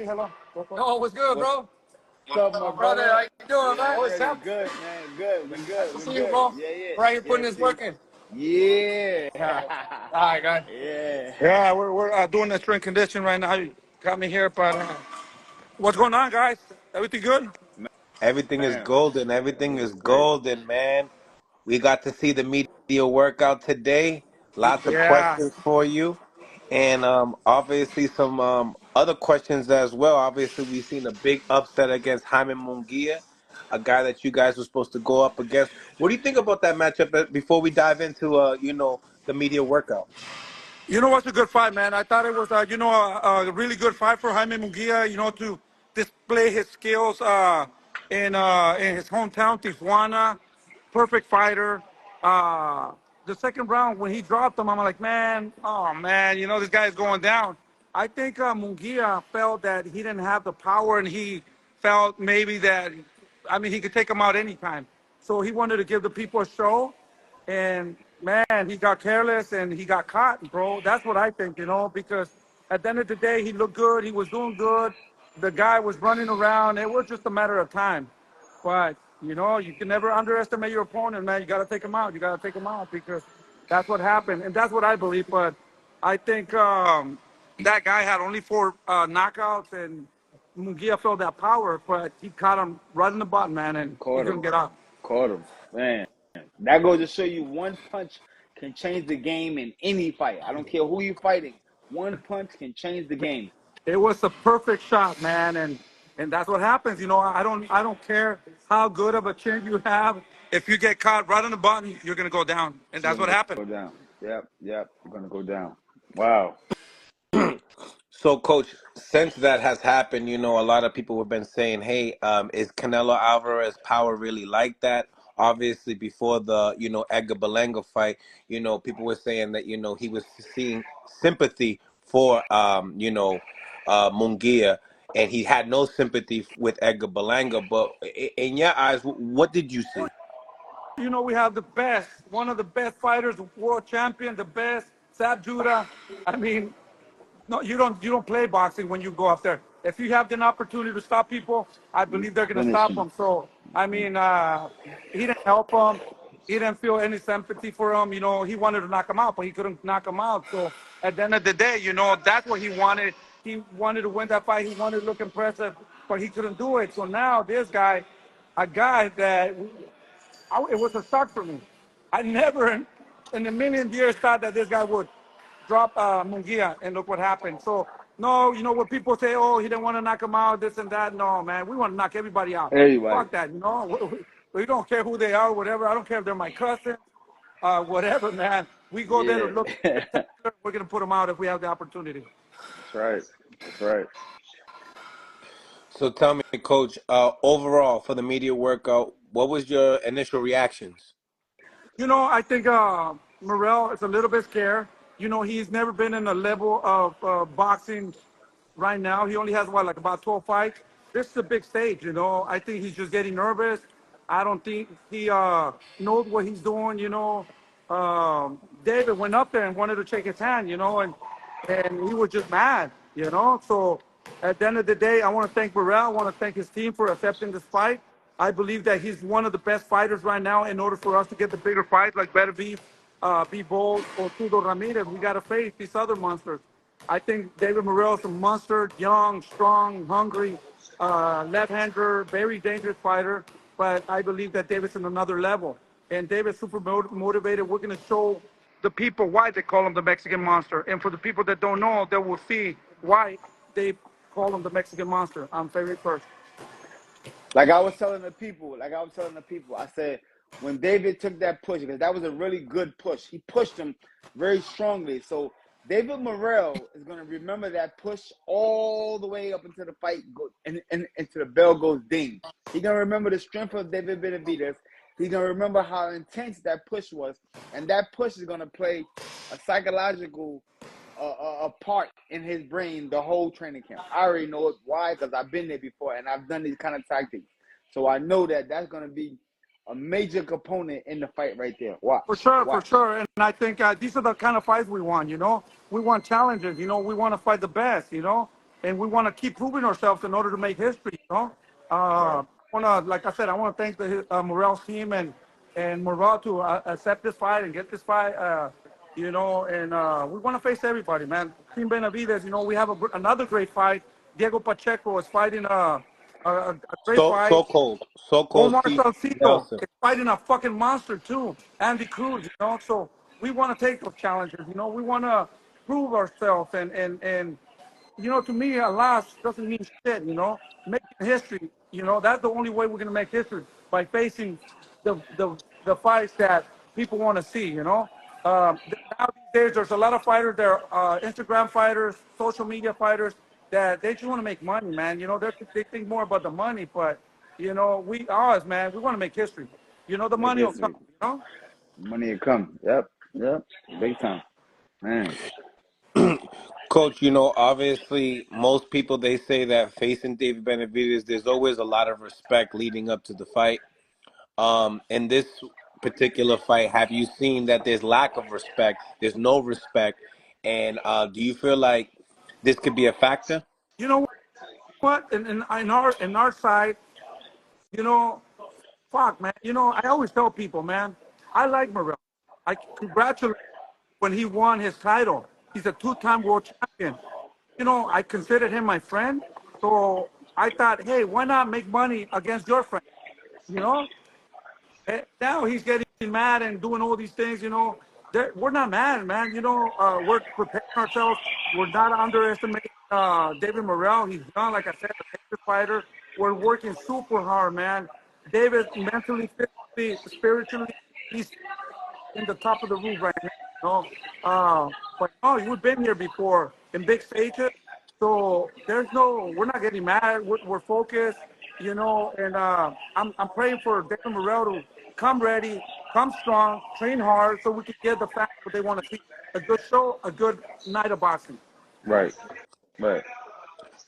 Hello. Oh, what's good, What's bro? up, my Brother, how brother? you doing, Yeah, man? What's we up? good, man. Good. We Nice good. to We see you, good. bro. Yeah, yeah. Right here putting Yeah, this see. work in. Yeah. Yeah. All right, guys. Yeah. Yeah, we're doing the strength condition right now. You got me here, but what's going on, guys? Everything good? Everything is Man, golden. Everything everything's is great. golden, man. We got to see the media workout today. Lots of Yeah. questions for you. And obviously some other questions as well. Obviously, we've seen a big upset against Jaime Munguia, a guy that you guys were supposed to go up against. What do you think about that matchup before we dive into the media workout? You know what's a good fight, man? I thought it was, a really good fight for Jaime Munguia, to display his skills in his hometown, Tijuana. Perfect fighter. The second round, when he dropped him, I'm like, man, oh, man, this guy is going down. I think Munguia felt that he didn't have the power, and he felt maybe that, he could take him out anytime. So he wanted to give the people a show. And man, he got careless and he got caught, bro. That's what I think, because at the end of the day, he looked good. He was doing good. The guy was running around. It was just a matter of time. But, you can never underestimate your opponent, man. You got to take him out. You got to take him out because that's what happened. And that's what I believe. But I think that guy had only 4 knockouts and Munguia felt that power, but he caught him right in the butt, man, and he Caught couldn't him. get out. Caught him. Man. That goes to show you one punch can change the game in any fight. I don't care who you're fighting. One punch can change the game. It was a perfect shot, man, and that's what happens. I don't care how good of a chin you have. If you get caught right on the button, you're gonna go down, and You're that's what gonna happened. go down. Yep, yep. You're gonna go down. Wow. So, Coach, since that has happened, a lot of people have been saying, "Hey, is Canelo Alvarez power really like that?" Obviously, before the Edgar Berlanga fight, people were saying that he was seeing sympathy for Munguia, and he had no sympathy with Edgar Berlanga. But in your eyes, what did you see? We have the best, one of the best fighters, world champion, the best, Sab Judah. I mean, no, you don't play boxing when you go up there. If you have an opportunity to stop people, I You believe they're gonna finish stop him. them. So he didn't help him. He didn't feel any sympathy for him. He wanted to knock him out, but he couldn't knock him out. So at the end of the day, that's what he wanted. He wanted to win that fight. He wanted to look impressive, but he couldn't do it. So now this guy, a guy that it was a shock for me. I never in a million years thought that this guy would drop Munguia, and look what happened. So, no, when people say, oh, he didn't want to knock him out, this and that, no, man, we want to knock everybody out. Everybody. Fuck that, we don't care who they are, whatever. I don't care if they're my cousin, whatever, man. We go there to Yeah. look spectacular. We're going to put them out if we have the opportunity. That's right. That's right. So, tell me, Coach, overall for the media workout, what was your initial reactions? I think Morrell is a little bit scared. He's never been in a level of boxing right now. He only has, like about 12 fights. This is a big stage, I think he's just getting nervous. I don't think he knows what he's doing, David went up there and wanted to shake his hand, and he was just mad. So at the end of the day, I want to thank Morrell. I want to thank his team for accepting this fight. I believe that he's one of the best fighters right now. In order for us to get the bigger fights like Benavidez, Be Bold, or Tudor Ramirez, we got to face these other monsters. I think David Morrell is a monster, young, strong, hungry, left-hander, very dangerous fighter. But I believe that David's in another level. And David's super motivated. We're going to show the people why they call him the Mexican Monster. And for the people that don't know, they will see why they call him the Mexican Monster on February 1st. I said, when David took that push, because that was a really good push, he pushed him very strongly. So David Morrell is going to remember that push all the way up until the fight goes and until the bell goes ding. He's going to remember the strength of David Benavidez. He's going to remember how intense that push was. And that push is going to play a psychological a part in his brain the whole training camp. I already know it. Why? Because I've been there before and I've done these kind of tactics. So I know that that's going to be a major component in the fight right there. Watch. For sure, for Watch. sure. And I think these are the kind of fights we want, We want challenges, We want to fight the best, and we want to keep proving ourselves in order to make history. You know, like I said, I want to thank the Morrell team and Morrell to accept this fight and get this fight. You know, and we want to face everybody, man. Team Benavidez, you know, we have another great fight. Diego Pacheco is fighting a great fight. So cold, Omar Steve Salcido Nelson. is fighting a fucking monster too. Andy Cruz, you know. So we want to take those challenges. You know, we want to prove ourselves, and you know, to me, a loss doesn't mean shit. You know, making history. You know, that's the only way we're gonna make history, by facing the fights that people want to see. You know, now these days there's a lot of fighters. They're Instagram fighters, social media fighters that they just want to make money, man. You know, they think more about the money, but you know, man, we want to make history. You know, the Make money will history. come. You know. Money will come. Yep. Big time, man. Coach, you know, obviously, most people they say that facing David Benavidez, there's always a lot of respect leading up to the fight. In this particular fight, have you seen that there's lack of respect? There's no respect, and do you feel like this could be a factor? You know what? In our side, you know, fuck, man. You know, I always tell people, man, I like Morrell. I congratulate him when he won his title. He's a two-time world champion. You know, I considered him my friend. So I thought, hey, why not make money against your friend? You know? And now he's getting mad and doing all these things, you know. We're not mad, man. You know, we're preparing ourselves. We're not underestimating David Morrell. He's young, like I said, a Texas fighter. We're working super hard, man. David, mentally, physically, spiritually, he's in the top of the roof right now. You know? But no, we've been here before in big stages. So we're not getting mad. We're focused, you know, and I'm praying for David Morrell to come ready, come strong, train hard, so we can get the fans what they want to see. A good show, a good night of boxing. Right.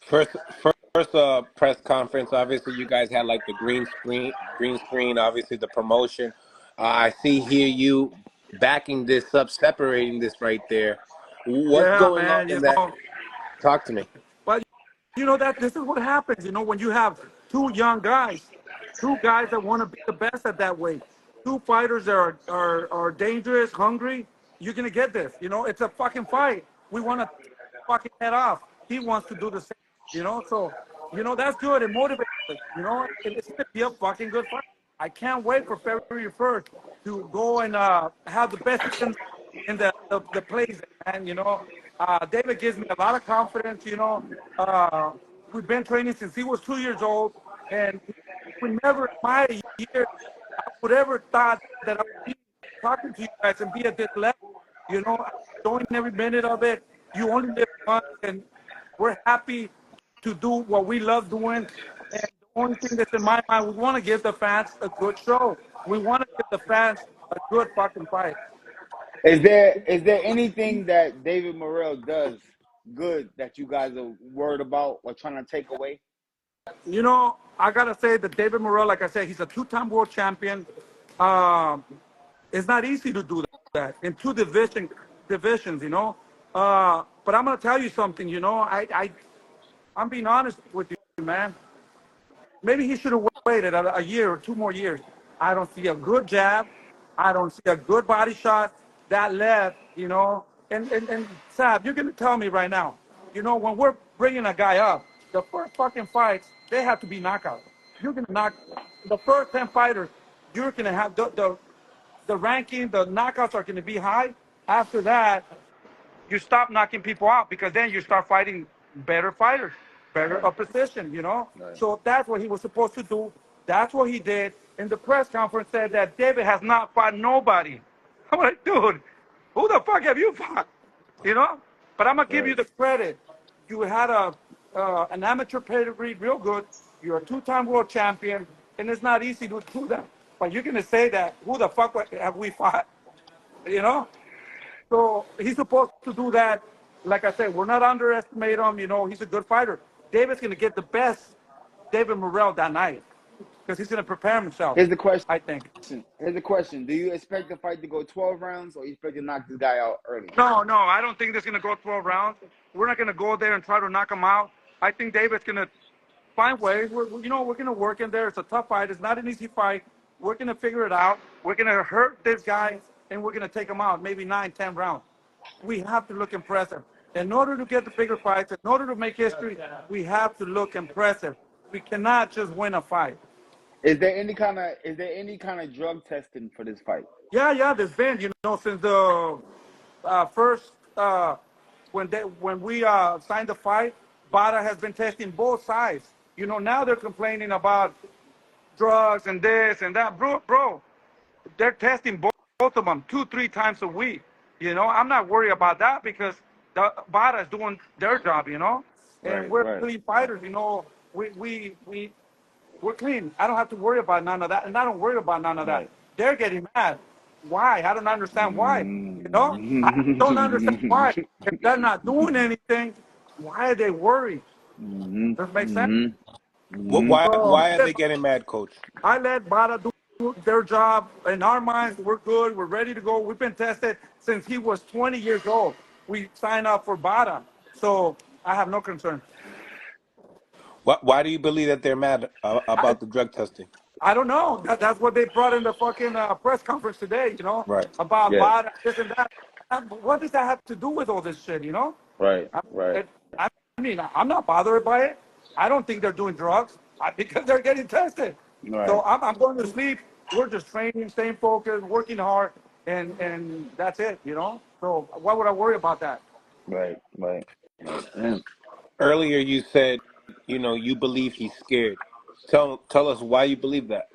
First, press conference. Obviously, you guys had like the green screen. Obviously, the promotion. I see here you backing this up, separating this right there. What's Yeah, going on man, in you that? know. Talk to me. But you know that this is what happens, you know, when you have two young guys, two guys that want to be the best at that weight, two fighters that are dangerous, hungry. You're gonna get this. You know, it's a fucking fight. We want to fucking head off. He wants to do the same. You know, so you know that's good. It motivates us. You know, it's gonna be a fucking good fight. I can't wait for February 1st to go and have the best in the place, and you know, David gives me a lot of confidence. You know, we've been training since he was 2 years old, and we never in my years I would ever thought that I would be talking to you guys and be at this level. You know, I'm enjoying every minute of it. You only live once, and we're happy to do what we love doing. And the only thing that's in my mind, we want to give the fans a good show. We want to give the fans a good fucking fight. Is there anything that David Morrell does good that you guys are worried about or trying to take away? You know, I gotta say that David Morrell, like I said, he's a two-time world champion. Um, it's not easy to do that in divisions, you know. But I'm gonna tell you something, you know. I'm being honest with you, man. Maybe he should have waited a year or 2 more years. I don't see a good jab. I don't see a good body shot. That left, you know. And Sab, you're gonna tell me right now, you know, when we're bringing a guy up, the first fucking fights they have to be knockouts. You're gonna knock the first 10 fighters. You're gonna have the ranking, the knockouts are gonna be high. After that, you stop knocking people out because then you start fighting better fighters, better Right. opposition, you know? Right. So that's what he was supposed to do. That's what he did. In the press conference said that David has not fought nobody. I'm like, dude, who the fuck have you fought? You know? But I'm gonna give you Right. the credit. You had an amateur pedigree, real good. You're a two-time world champion, and it's not easy to do that. But you're gonna say that, who the fuck have we fought? You know? So he's supposed to do that. Like I said, we're not underestimate him. You know, he's a good fighter. David's going to get the best David Morrell that night because he's going to prepare himself, Here's the question. I think. Here's the question. Do you expect the fight to go 12 rounds or you expect to knock this guy out early? No, I don't think this is going to go 12 rounds. We're not going to go there and try to knock him out. I think David's gonna find ways. We're gonna work in there. It's a tough fight. It's not an easy fight. We're gonna figure it out. We're gonna hurt this guy, and we're gonna take him out. Maybe 9, 10 rounds. We have to look impressive. In order to get the bigger fights, in order to make history, we have to look impressive. We cannot just win a fight. Is there any kind of drug testing for this fight? Yeah, there's been, since the first when we signed the fight, Bada has been testing both sides. Now they're complaining about drugs and this and that, bro. They're testing both of them 2-3 times a week. I'm not worried about that because the Bada is doing their job. And we're clean fighters. We're clean. I don't have to worry about none of that, and I don't worry about none of that. They're getting mad. Why? I don't understand why. I don't understand why. If they're not doing anything, why are they worried? Does it make sense? Why are they getting mad, Coach? I let Bada do their job. In our minds, we're good. We're ready to go. We've been tested since he was 20 years old. We signed up for Bada, so I have no concern. Why do you believe that they're mad about the drug testing? I don't know. That's what they brought in the fucking press conference today, Right. about Bada, this and that. What does that have to do with all this shit, Right. I mean, I'm not bothered by it. I don't think they're doing drugs because they're getting tested. Right. So I'm going to sleep. We're just training, staying focused, working hard, and that's it, So why would I worry about that? Right. Earlier you said, you believe he's scared. Tell us why you believe that.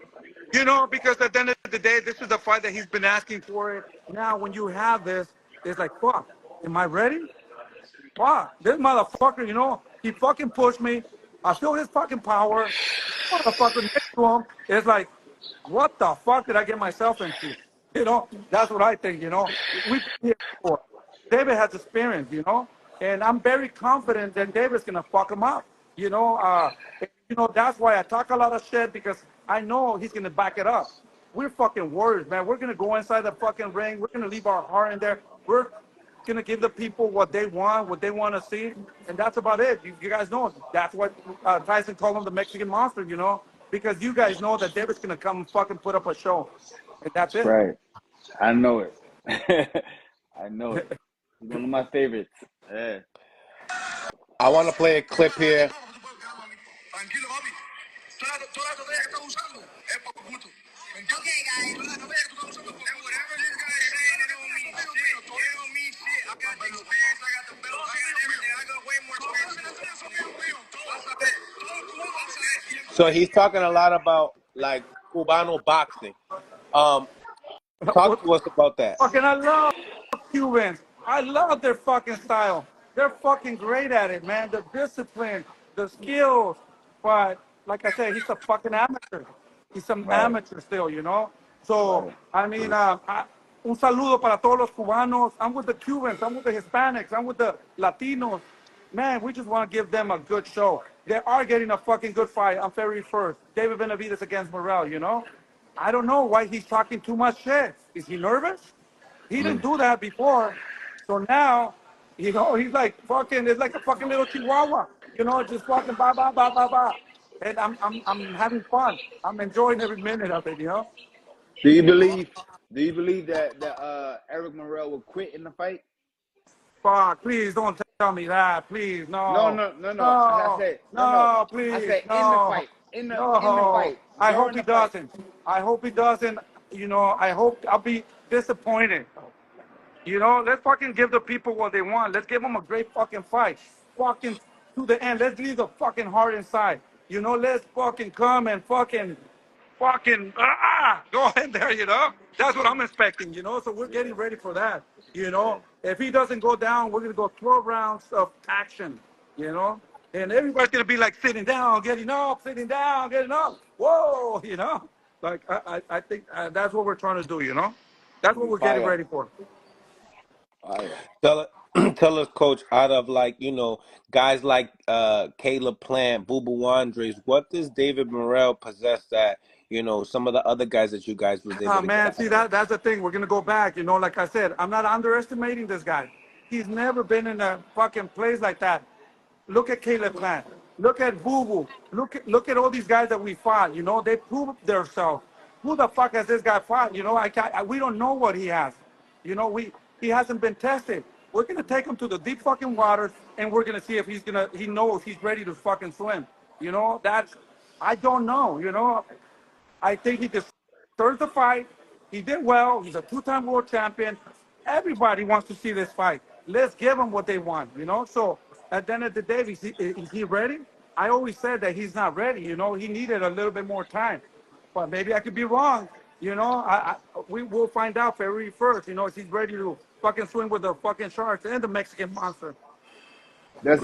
Because at the end of the day, this is the fight that he's been asking for. It. Now, when you have this, it's like, fuck, am I ready? Fuck, this motherfucker, he fucking pushed me. I feel his fucking power. Motherfucker next to him is like, what the fuck did I get myself into? That's what I think, We've been here before. David has experience, and I'm very confident that David's going to fuck him up, that's why I talk a lot of shit because I know he's going to back it up. We're fucking warriors, man. We're going to go inside the fucking ring. We're going to leave our heart in there. We're going to give the people what they want to see, and that's about it. You guys know that's what Tyson called him, the Mexican monster, because you guys know that David's going to come and fucking put up a show, and that's it. Right. I know it. I know it. He's one of my favorites. Yeah. I want to play a clip here. Okay, guys. Whatever this guy is saying, it don't mean shit. It don't mean shit. I got the experience. I got the belt. I got everything. I got way more experience. So he's talking a lot about like Cubano boxing. Talk to us about that. Fucking, I love Cubans. I love their fucking style. They're fucking great at it, man. The discipline, the skills. But like I said, he's a fucking amateur. He's an amateur still, So, I mean, un saludo para todos los cubanos. I'm with the Cubans. I'm with the Hispanics. I'm with the Latinos. Man, we just want to give them a good show. They are getting a fucking good fight on February 1st. David Benavidez against Morrell, I don't know why he's talking too much shit. Is he nervous? He didn't do that before. So now, he's like fucking, it's like a fucking little chihuahua. Just fucking ba ba ba ba ba. And I'm having fun. I'm enjoying every minute of it, Do you believe that Eric Morrell will quit in the fight? Fuck, please don't tell me that. Please, no. No. No, I said, no, please. I said no. in the fight. In the fight. I hope he doesn't. I hope he doesn't. I hope I'll be disappointed. Let's fucking give the people what they want. Let's give them a great fucking fight. Fucking to the end. Let's leave the fucking heart inside. Let's fucking come and fucking go in there, That's what I'm expecting, So we're getting ready for that, If he doesn't go down, we're going to go 12 rounds of action, And everybody's going to be like sitting down, getting up, sitting down, getting up. Whoa, Like, I think that's what we're trying to do, That's what we're getting ready for. Tell us, Coach, out of guys like Caleb Plant, Boo Boo Andres, what does David Morrell possess that some of the other guys that you guys was able to man, get? see that's the thing. We're gonna go back. Like I said, I'm not underestimating this guy. He's never been in a fucking place like that. Look at Caleb Plant. Look at Boo Boo. Look at all these guys that we fought. You know, they proved themselves. Who the fuck has this guy fought? You know, we don't know what he has. You know, he hasn't been tested. We're gonna take him to the deep fucking waters, and we're gonna see if he knows he's ready to fucking swim. You know, I don't know. You know, I think he deserves the fight. He did well. He's a two-time world champion. Everybody wants to see this fight. Let's give him what they want, you know? So at the end of the day, is he ready? I always said that he's not ready. You know, he needed a little bit more time. But maybe I could be wrong. You know, we will find out February 1st, you know, if he's ready to fucking swim with the fucking sharks and the Mexican monster. That's it.